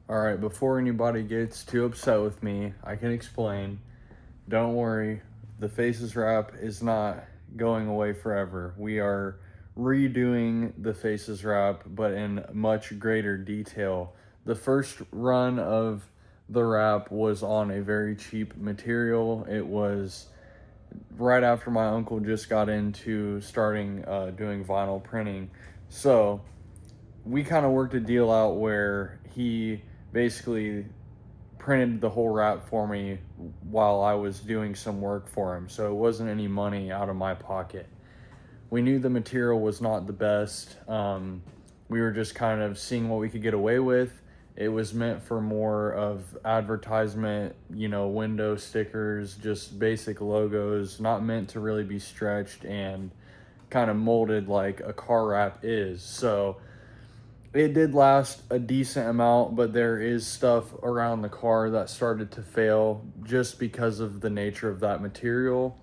All right, before anybody gets too upset with me, I can explain. Don't worry, the faces wrap is not going away forever. We are redoing the faces wrap, but in much greater detail. The first run of the wrap was on a very cheap material. It was right after my uncle just got into starting doing vinyl printing. So we kind of worked a deal out where he basically printed the whole wrap for me while I was doing some work for him. So it wasn't any money out of my pocket. We knew the material was not the best. We were just kind of seeing what we could get away with. It was meant for more of advertisement, window stickers, just basic logos, not meant to really be stretched and kind of molded like a car wrap is. So it did last a decent amount, but there is stuff around the car that started to fail just because of the nature of that material.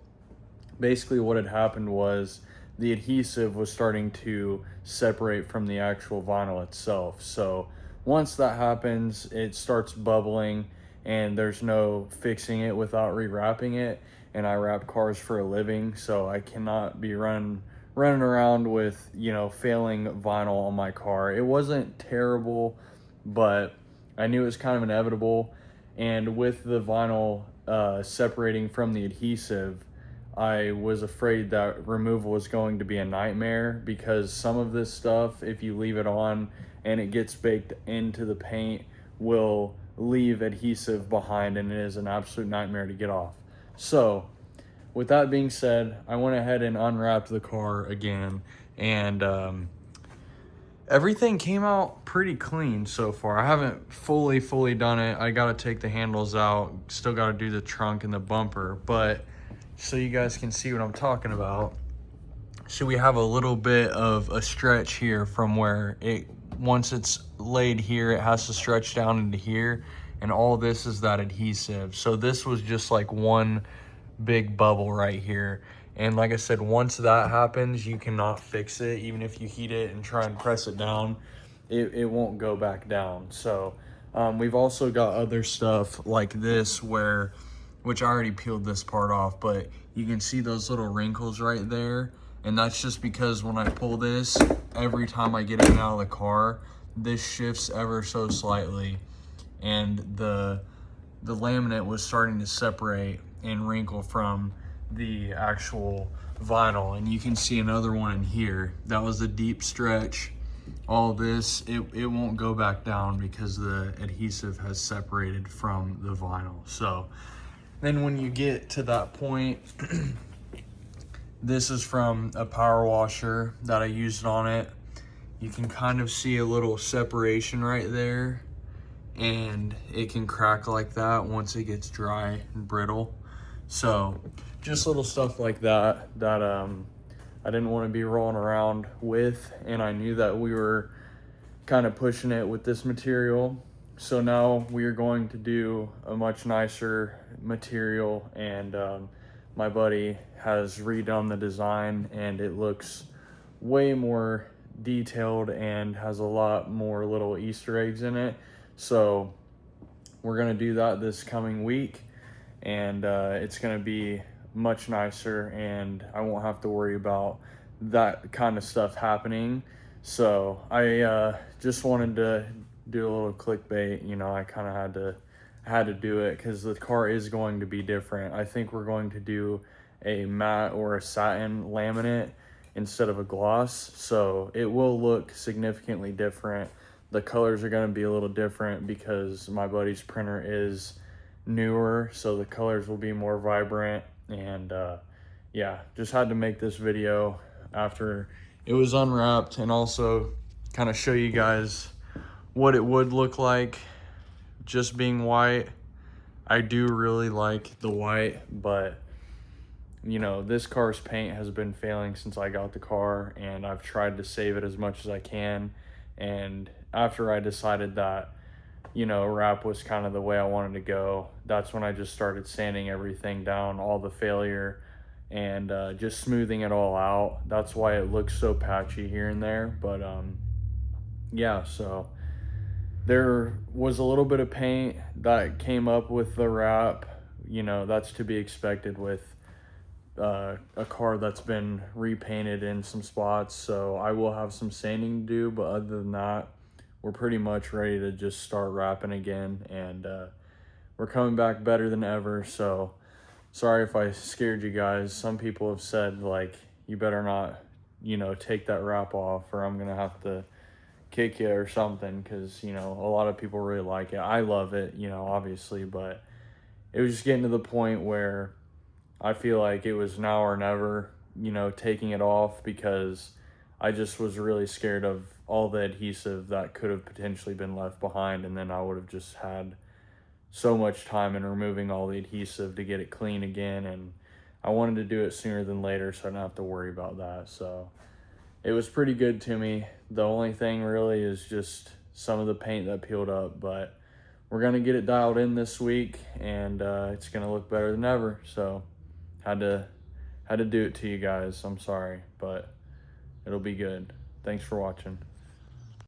Basically, what had happened was the adhesive was starting to separate from the actual vinyl itself. So once that happens, it starts bubbling and there's no fixing it without rewrapping it. And I wrap cars for a living, so I cannot be running around with failing vinyl on my car. It wasn't terrible, but I knew it was kind of inevitable. And with the vinyl separating from the adhesive, I was afraid that removal was going to be a nightmare, because some of this stuff, if you leave it on and it gets baked into the paint, will leave adhesive behind, and it is an absolute nightmare to get off. So with that being said, I went ahead and unwrapped the car again, and everything came out pretty clean so far. I haven't fully done it. I got to take the handles out, still got to do the trunk and the bumper, but so you guys can see what I'm talking about. So we have a little bit of a stretch here from where once it's laid here, it has to stretch down into here, and all this is that adhesive. So this was just like one big bubble right here. And like I said, once that happens, you cannot fix it. Even if you heat it and try and press it down, it won't go back down. So we've also got other stuff like this which I already peeled this part off, but you can see those little wrinkles right there. And that's just because when I pull this, every time I get it out of the car, this shifts ever so slightly. And the laminate was starting to separate and wrinkle from the actual vinyl. And you can see another one in here. That was a deep stretch. All this, it won't go back down because the adhesive has separated from the vinyl. So then when you get to that point, this is from a power washer that I used on it. You can kind of see a little separation right there, and it can crack like that once it gets dry and brittle. So just little stuff like that I didn't want to be rolling around with, and I knew that we were kind of pushing it with this material. So now we are going to do a much nicer material, and my buddy has redone the design, and it looks way more detailed and has a lot more little Easter eggs in it. So we're gonna do that this coming week, and it's gonna be much nicer, and I won't have to worry about that kind of stuff happening. So I just wanted to do a little clickbait. I kind of had to do it because the car is going to be different. I think we're going to do a matte or a satin laminate instead of a gloss, so it will look significantly different. The colors are going to be a little different because my buddy's printer is newer, so the colors will be more vibrant. And yeah, just had to make this video after it was unwrapped, and also kind of show you guys what it would look like just being white. I do really like the white, but this car's paint has been failing since I got the car, and I've tried to save it as much as I can. And after I decided that wrap was kind of the way I wanted to go, that's when I just started sanding everything down, all the failure, and just smoothing it all out. That's why it looks so patchy here and there. But yeah, so There was a little bit of paint that came up with the wrap. You know, that's to be expected with a car that's been repainted in some spots. So I will have some sanding to do, but other than that, we're pretty much ready to just start wrapping again. And we're coming back better than ever. So sorry if I scared you guys. Some people have said, like, you better not, you know, take that wrap off or I'm going to have to kick you or something, because, you know, a lot of people really like it. I love it, you know, obviously, but it was just getting to the point where I feel like it was now or never, you know, taking it off, because I just was really scared of all the adhesive that could have potentially been left behind, and then I would have just had so much time in removing all the adhesive to get it clean again, and I wanted to do it sooner than later so I don't have to worry about that. So it was pretty good to me. The only thing really is just some of the paint that peeled up, but we're gonna get it dialed in this week, and it's gonna look better than ever. So had to do it to you guys. I'm sorry, but it'll be good. Thanks for watching.